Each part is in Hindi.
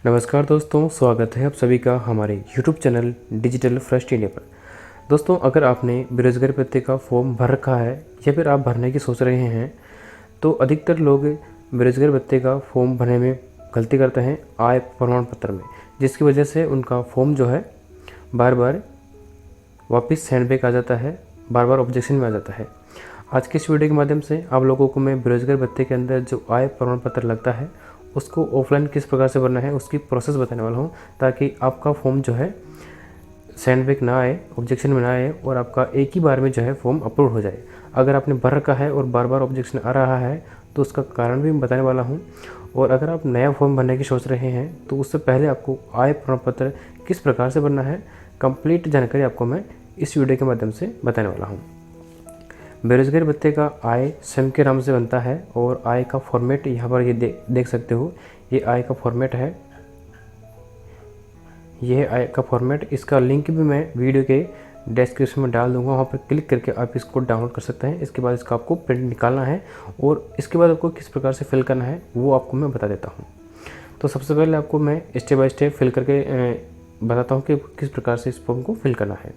नमस्कार दोस्तों, स्वागत है आप सभी का हमारे YouTube channel digital first India पर। दोस्तों, अगर आपने बेरोजगारी भत्ते का फॉर्म भर रखा है या फिर आप भरने की सोच रहे हैं, तो अधिकतर लोग बेरोजगारी भत्ते का फॉर्म भरने में गलती करते हैं आय प्रमाण पत्र में, जिसकी वजह से उनका फॉर्म जो है बार बार वापस सेंड बैक आ जाता है, बार बार ऑब्जेक्शन में आ जाता है। आज के इस वीडियो के माध्यम से आप लोगों को मैं बेरोजगारी भत्ते के अंदर जो आय प्रमाण पत्र लगता है उसको ऑफलाइन किस प्रकार से भरना है उसकी प्रोसेस बताने वाला हूँ, ताकि आपका फॉर्म जो है सेंड बैक ना आए, ऑब्जेक्शन में ना आए और आपका एक ही बार में जो है फॉर्म अप्रूव हो जाए। अगर आपने भर रखा है और बार बार ऑब्जेक्शन आ रहा है तो उसका कारण भी मैं बताने वाला हूँ। और अगर आप नया फॉर्म भरने की सोच रहे हैं तो उससे पहले आपको आय प्रमाण पत्र किस प्रकार से भरना है, कंप्लीट जानकारी आपको मैं इस वीडियो के माध्यम से बताने वाला हूँ। बेरोजगारी भत्ते का आय स्वयं के नाम से बनता है और आय का फॉर्मेट यहाँ पर ये देख सकते हो। ये आय का फॉर्मेट है, ये है आय का फॉर्मेट। इसका लिंक भी मैं वीडियो के डिस्क्रिप्शन में डाल दूंगा, वहाँ पर क्लिक करके आप इसको डाउनलोड कर सकते हैं। इसके बाद इसका आपको प्रिंट निकालना है और इसके बाद आपको किस प्रकार से फिल करना है वो आपको मैं बता देता हूँ। तो सबसे पहले आपको मैं स्टेप बाय स्टेप फिल करके बताता हूँ कि किस प्रकार से इस फॉर्म को फिल करना है।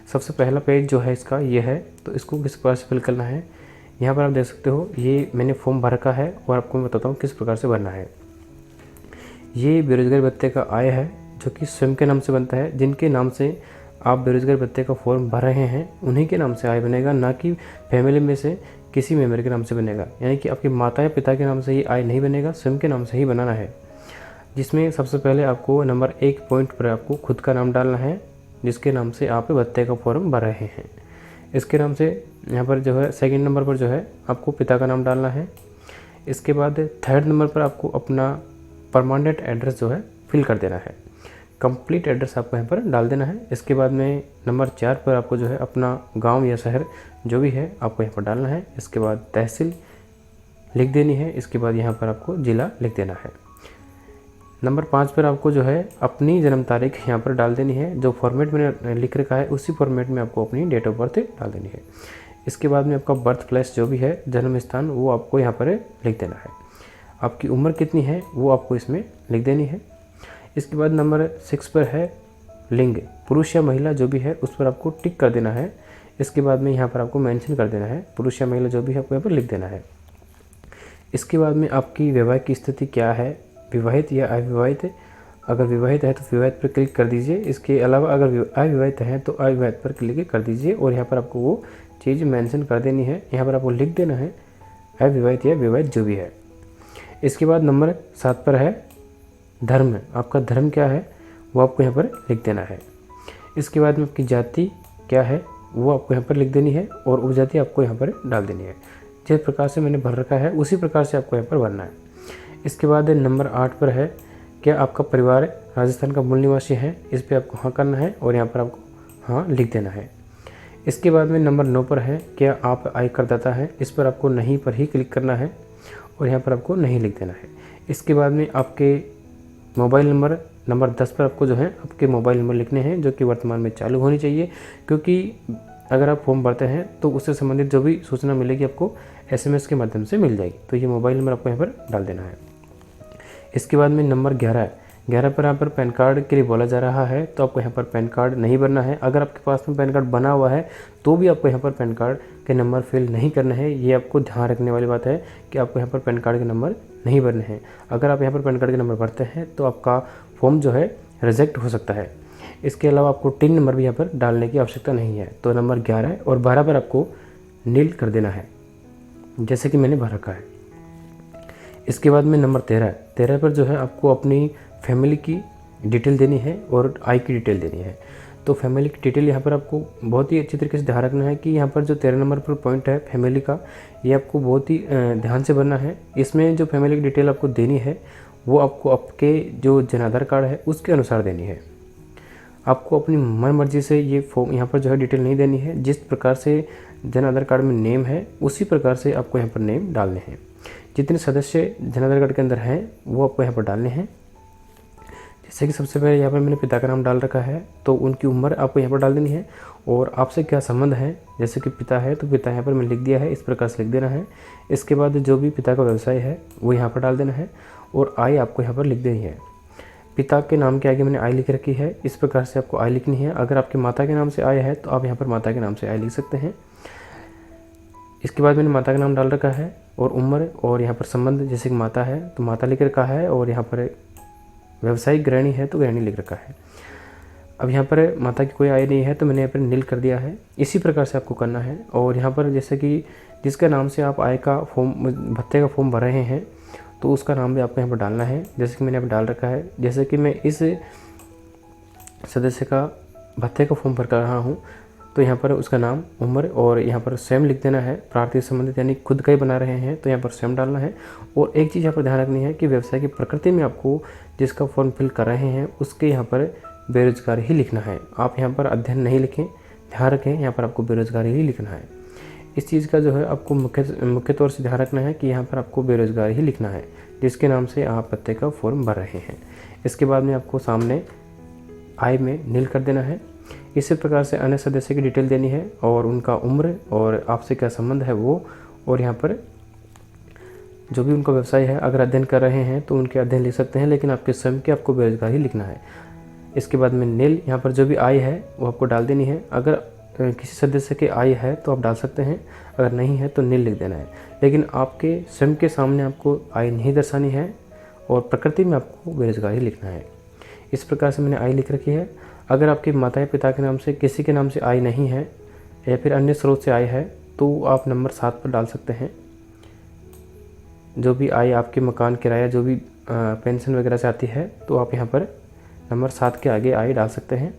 सबसे पहला पेज जो है इसका ये है, तो इसको किस प्रकार से फिल करना है यहाँ पर आप देख सकते हो। ये मैंने फॉर्म भर रखा है और आपको मैं बताता हूँ किस प्रकार से भरना है। ये बेरोजगारी भत्ते का आय है जो कि स्वयं के नाम से बनता है। जिनके नाम से आप बेरोजगारी भत्ते का फॉर्म भर रहे हैं उन्हीं के नाम से आय बनेगा, ना कि फैमिली में से किसी मेम्बर के नाम से बनेगा। यानी कि आपके माता या पिता के नाम से ये आय नहीं बनेगा, स्वयं के नाम से ही बनाना है। जिसमें सबसे पहले आपको नंबर 1 पॉइंट पर आपको खुद का नाम डालना है, जिसके नाम से आप भत्ते का फॉर्म भर रहे हैं। इसके नाम से यहाँ पर जो है सेकंड नंबर पर जो है आपको पिता का नाम डालना है। इसके बाद थर्ड नंबर पर आपको अपना परमानेंट एड्रेस जो है फिल कर देना है। कंप्लीट एड्रेस आपको यहाँ पर डाल देना है। इसके बाद में नंबर 4 पर आपको जो है अपना गांव या शहर जो भी है आपको यहाँ पर डालना है। इसके बाद तहसील लिख देनी है। इसके बाद यहाँ पर आपको ज़िला लिख देना है। नंबर 5 पर आपको जो है अपनी जन्म तारीख यहाँ पर डाल देनी है। जो फॉर्मेट मैंने लिख रखा है उसी फॉर्मेट में आपको अपनी डेट ऑफ बर्थ डाल देनी है। इसके बाद में आपका बर्थ प्लेस जो भी है, जन्म स्थान, वो आपको यहाँ पर लिख देना है। आपकी उम्र कितनी है वो आपको इसमें लिख देनी है। इसके बाद नंबर 6 पर है लिंग, पुरुष या महिला जो भी है उस पर आपको टिक कर देना है। इसके बाद में यहाँ पर आपको मेंशन कर देना है, पुरुष या महिला जो भी है आपको यहाँ पर लिख देना है। इसके बाद में आपकी वैवाहिक स्थिति क्या है, विवाहित या अविवाहित। अगर विवाहित है तो विवाहित पर क्लिक कर दीजिए। इसके अलावा अगर अविवाहित हैं तो अविवाहित पर क्लिक कर दीजिए और यहाँ पर आपको वो चीज़ मेंशन कर देनी है। यहाँ पर आपको लिख देना है अविवाहित या विवाहित जो भी है। इसके बाद नंबर 7 पर है धर्म। आपका धर्म क्या है वो आपको यहाँ पर लिख देना है। इसके बाद में आपकी जाति क्या है वो आपको यहाँ पर लिख देनी है और उपजाति आपको यहाँ पर डाल देनी है। जिस प्रकार से मैंने भर रखा है उसी प्रकार से आपको यहाँ पर भरना है। इसके बाद नंबर 8 पर है क्या आपका परिवार राजस्थान का मूल निवासी है, इस पर आपको हाँ करना है और यहाँ पर आपको हाँ लिख देना है। इसके बाद में नंबर 9 पर है क्या आप आयकरदाता हैं, इस पर आपको नहीं पर ही क्लिक करना है और यहाँ पर आपको नहीं लिख देना है। इसके बाद में आपके मोबाइल नंबर 10 पर आपको जो है आपके मोबाइल नंबर लिखने हैं जो कि वर्तमान में चालू होनी चाहिए, क्योंकि अगर आप फॉर्म भरते हैं तो उससे संबंधित जो भी सूचना मिलेगी आपको SMS के माध्यम से मिल जाएगी। तो ये मोबाइल नंबर आपको यहाँ पर डाल देना है। इसके बाद में नंबर 11 पर यहाँ पर पैन कार्ड के लिए बोला जा रहा है, तो आपको यहाँ पर पैन कार्ड नहीं भरना है। अगर आपके पास में पैन कार्ड बना हुआ है तो भी आपको यहाँ पर पैन कार्ड के नंबर फिल नहीं करना है। ये आपको ध्यान रखने वाली बात है कि आपको यहाँ पर पैन कार्ड के नंबर नहीं भरने हैं। अगर आप यहाँ पर पैन कार्ड के नंबर भरते हैं तो आपका फॉर्म जो है रिजेक्ट हो सकता है। इसके अलावा आपको 3 नंबर भी यहाँ पर डालने की आवश्यकता नहीं है। तो नंबर 11 और 12 पर आपको नील कर देना है, जैसे कि मैंने भर रखा है। इसके बाद में नंबर 13 पर जो है आपको अपनी फैमिली की डिटेल देनी है और आय की डिटेल देनी है। तो फैमिली की डिटेल यहाँ पर आपको बहुत ही अच्छी तरीके से ध्यान रखना है कि यहाँ पर जो 13 नंबर पर पॉइंट है फैमिली का, ये आपको बहुत ही ध्यान से भरना है। इसमें जो फैमिली की डिटेल आपको देनी है वो आपको आपके जो जन आधार कार्ड है उसके अनुसार देनी है। आपको अपनी मन मर्जी से ये फॉर्म यहाँ पर जो है डिटेल नहीं देनी है। जिस प्रकार से जन आधार कार्ड में नेम है उसी प्रकार से आपको यहाँ पर नेम डालने हैं। जितने सदस्य जन आधार कार्ड के अंदर हैं वो आपको यहाँ पर डालने हैं। जैसे कि सबसे पहले यहाँ पर मैंने पिता का नाम डाल रखा है, तो उनकी उम्र आपको यहाँ पर डाल देनी है और आपसे क्या संबंध है। जैसे कि पिता है तो पिता यहाँ पर मैंने लिख दिया है, इस प्रकार से लिख देना है। इसके बाद जो भी पिता का व्यवसाय है वो यहाँ पर डाल देना है और आय आपको यहाँ पर लिख देनी है। पिता के नाम के आगे मैंने आई लिख रखी है, इस प्रकार से आपको आई लिखनी है। अगर आपकी माता के नाम से आई है तो आप यहाँ पर माता के नाम से आई लिख सकते हैं। इसके बाद मैंने माता का नाम डाल रखा है और उम्र और यहाँ पर संबंध, जैसे कि माता है तो माता लिख रखा है और यहाँ पर व्यवसायिक गृहिणी है तो गृहिणी लिख रखा है। अब यहाँ पर माता की कोई आय नहीं है तो मैंने यहाँ पर नील कर दिया है। इसी प्रकार से आपको करना है। और यहाँ पर जैसे कि जिसका नाम से आप आय का फॉर्म, भत्ते का फॉर्म भर रहे हैं तो उसका नाम भी आपको यहाँ पर डालना है, जैसे कि मैंने यहाँ पर डाल रखा है। जैसे कि मैं इस सदस्य का भत्ते का फॉर्म भर कर रहा हूँ तो यहाँ पर उसका नाम, उम्र और यहाँ पर स्वयं लिख देना है। प्रार्थी संबंधित यानी खुद का ही बना रहे हैं तो यहाँ पर स्वयं डालना है। और एक चीज़ यहाँ पर ध्यान रखनी है कि व्यवसाय की प्रकृति में आपको जिसका फॉर्म फिल कर रहे हैं उसके यहाँ पर बेरोजगार ही लिखना है। आप यहाँ पर अध्ययन नहीं लिखें, ध्यान रखें, यहाँ पर आपको बेरोजगार ही लिखना है। इस चीज़ का जो है आपको मुख्य तौर से ध्यान रखना है कि यहाँ पर आपको बेरोजगार ही लिखना है जिसके नाम से आप पत्ते का फॉर्म भर रहे हैं। इसके बाद में आपको सामने आय में नील कर देना है। इसी प्रकार से अन्य सदस्य की डिटेल देनी है और उनका उम्र और आपसे क्या संबंध है वो, और यहाँ पर जो भी उनका व्यवसाय है, अगर अध्ययन कर रहे हैं तो उनके अध्ययन लिख सकते हैं, लेकिन आपके स्वयं के आपको बेरोजगार ही लिखना है। इसके बाद में नील, यहाँ पर जो भी आय है वो आपको डाल देनी है। अगर किसी सदस्य की आय है तो आप डाल सकते हैं, अगर नहीं है तो नील लिख देना है। लेकिन आपके स्वयं के सामने आपको आय नहीं दर्शानी है और प्रकृति में आपको बेरोजगार ही लिखना है। इस प्रकार से मैंने आय लिख रखी है। अगर आपके माता या पिता के नाम से किसी के नाम से आय नहीं है या फिर अन्य स्रोत से आय है तो आप नंबर 7 पर डाल सकते हैं। जो भी आय आपके मकान किराया, जो भी पेंशन वगैरह से आती है तो आप यहाँ पर नंबर 7 के आगे आय डाल सकते हैं।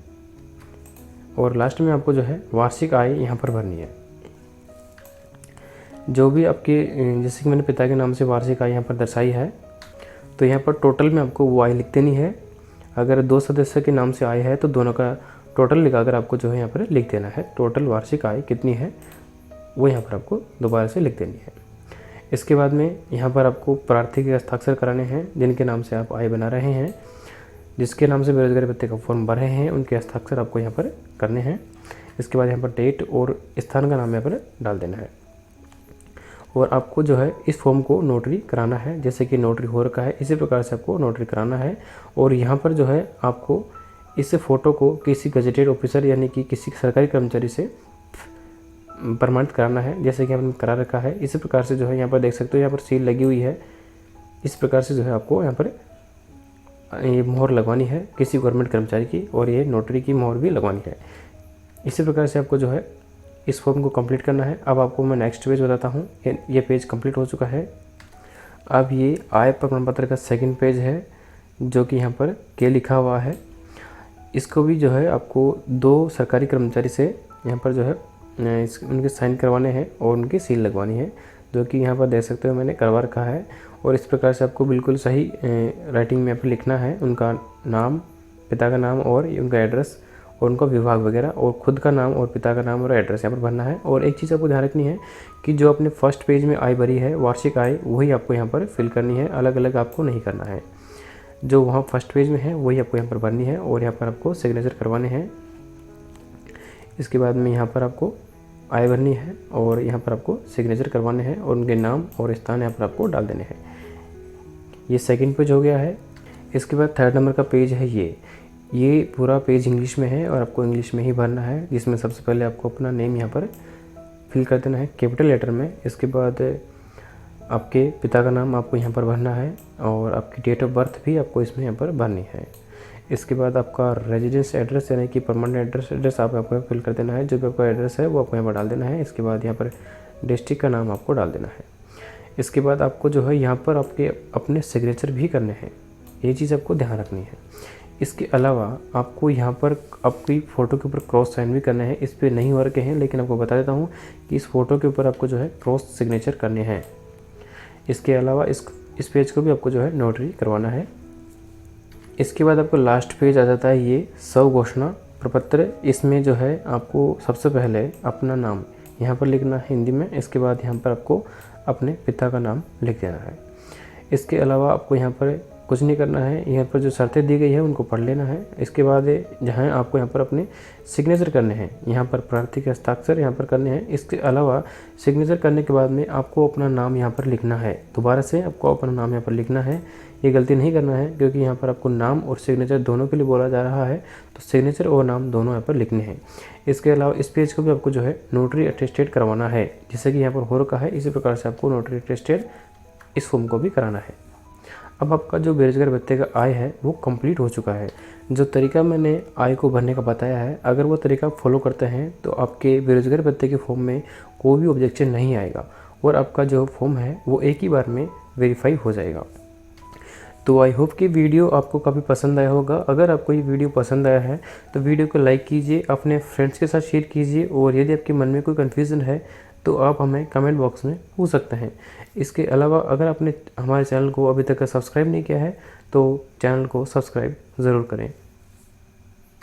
और लास्ट में आपको जो है वार्षिक आय यहाँ पर भरनी है। जो भी आपके, जैसे कि मैंने पिता के नाम से वार्षिक आय यहाँ पर दर्शाई है तो यहाँ पर टोटल में आपको वो आय लिख देनी है। अगर 2 सदस्य के नाम से आय है तो दोनों का टोटल लिखाकर आपको जो है यहाँ पर लिख देना है। टोटल वार्षिक आय कितनी है वो यहाँ पर आपको दोबारा से लिख देनी है। इसके बाद में यहाँ पर आपको प्रार्थी के हस्ताक्षर कराने हैं जिनके नाम से आप आय बना रहे हैं। जिसके नाम से बेरोजगारी भत्ते का फॉर्म भर रहे हैं उनके हस्ताक्षर आपको यहाँ पर करने हैं। इसके बाद यहाँ पर डेट और स्थान का नाम यहाँ पर डाल देना है। और आपको जो है इस फॉर्म को नोटरी कराना है, जैसे कि नोटरी हो रखा है इसी प्रकार से आपको नोटरी कराना है। और यहाँ पर जो है आपको इस फ़ोटो को किसी गजेटेड ऑफिसर यानी कि किसी सरकारी कर्मचारी से प्रमाणित कराना है, जैसे कि हमने करा रखा है। इसी प्रकार से जो है यहाँ पर देख सकते हो, यहाँ पर सील लगी हुई है। इस प्रकार से जो है आपको यहाँ पर ये मोहर लगवानी है किसी गवर्नमेंट कर्मचारी की, और ये नोटरी की मोहर भी लगवानी है। इसी प्रकार से आपको जो है इस फॉर्म को कंप्लीट करना है। अब आपको मैं नेक्स्ट पेज बताता हूँ। ये पेज कंप्लीट हो चुका है। अब ये आय प्रमाण पत्र का सेकंड पेज है जो कि यहाँ पर के लिखा हुआ है। इसको भी जो है आपको 2 सरकारी कर्मचारी से यहाँ पर जो है उनके साइन करवाने हैं और उनकी सील लगवानी है, जो कि यहाँ पर देख सकते हो मैंने करवा रखा है। और इस प्रकार से आपको बिल्कुल सही राइटिंग में यहाँ पर लिखना है उनका नाम, पिता का नाम और उनका एड्रेस और उनका विभाग वगैरह, और खुद का नाम और पिता का नाम और एड्रेस यहाँ पर भरना है। और एक चीज़ आपको ध्यान रखनी है कि जो आपने फर्स्ट पेज में आय भरी है वार्षिक आय, वही आपको यहाँ पर फिल करनी है, अलग अलग आपको नहीं करना है। जो वहाँ फर्स्ट पेज में है वही आपको यहाँ पर भरनी है और यहाँ पर आपको सिग्नेचर करवाने हैं। इसके बाद में यहाँ पर आपको आय भरनी है और यहाँ पर आपको सिग्नेचर करवाने हैं और उनके नाम और स्थान यहाँ पर आपको डाल देने हैं। ये सेकंड पेज हो गया है। इसके बाद थर्ड नंबर का पेज है ये पूरा पेज इंग्लिश में है और आपको इंग्लिश में ही भरना है, जिसमें सबसे पहले आपको अपना नेम यहाँ पर फिल कर देना है कैपिटल लेटर में। इसके बाद आपके पिता का नाम आपको यहाँ पर भरना है और आपकी डेट ऑफ बर्थ भी आपको इसमें यहाँ पर भरनी है। इसके बाद आपका रेजिडेंस एड्रेस यानी कि परमानेंट एड्रेस आपको फिल कर देना है। जो भी आपका एड्रेस है वो आपको यहाँ पर डाल देना है। इसके बाद यहाँ पर डिस्ट्रिक्ट का नाम आपको डाल देना है। इसके बाद आपको जो है यहाँ पर आपके अपने सिग्नेचर भी करने हैं, ये चीज़ आपको ध्यान रखनी है। इसके अलावा आपको यहाँ पर आपकी फ़ोटो के ऊपर क्रॉस साइन भी करने हैं। इस पर नहीं हो रखे हैं, लेकिन आपको बता देता हूँ कि इस फ़ोटो के ऊपर आपको जो है क्रॉस सिग्नेचर करने हैं। इसके अलावा इस पेज को भी आपको जो है नोटरी करवाना है। इसके बाद आपको लास्ट पेज आ जाता है ये स्वघोषणा प्रपत्र। इसमें जो है आपको सबसे पहले अपना नाम यहाँ पर लिखना है हिंदी में। इसके बाद यहाँ पर आपको अपने पिता का नाम लिख देना है। इसके अलावा आपको यहाँ पर कुछ नहीं करना है, यहाँ पर जो शर्तें दी गई है उनको पढ़ लेना है। इसके बाद जहाँ आपको यहाँ पर अपने सिग्नेचर करने हैं, यहाँ पर प्रार्थी के हस्ताक्षर यहाँ पर करने हैं। इसके अलावा सिग्नेचर करने के बाद में आपको अपना नाम यहाँ पर लिखना है। दोबारा से आपको अपना नाम यहाँ पर लिखना है, ये गलती नहीं करना है क्योंकि यहाँ पर आपको नाम और सिग्नेचर दोनों के लिए बोला जा रहा है, तो सिग्नेचर और नाम दोनों यहाँ पर लिखने हैं। इसके अलावा इस पेज को भी आपको जो है नोटरी अटेस्टेड करवाना है, जैसे कि यहाँ पर हो रखा है इसी प्रकार से आपको नोटरी अटेस्टेड इस फॉर्म को भी कराना है। अब आपका जो बेरोजगार भत्ते का आय है वो कंप्लीट हो चुका है। जो तरीका मैंने आय को भरने का बताया है, अगर वो तरीका फॉलो करते हैं तो आपके बेरोजगार भत्ते के फॉर्म में कोई भी ऑब्जेक्शन नहीं आएगा और आपका जो फॉर्म है वो एक ही बार में वेरीफाई हो जाएगा। तो आई होप कि वीडियो आपको काफ़ी पसंद आया होगा। अगर आपको ये वीडियो पसंद आया है तो वीडियो को लाइक कीजिए, अपने फ्रेंड्स के साथ शेयर कीजिए और यदि आपके मन में कोई कन्फ्यूज़न है तो आप हमें कमेंट बॉक्स में पूछ सकते हैं। इसके अलावा अगर आपने हमारे चैनल को अभी तक सब्सक्राइब नहीं किया है तो चैनल को सब्सक्राइब ज़रूर करें।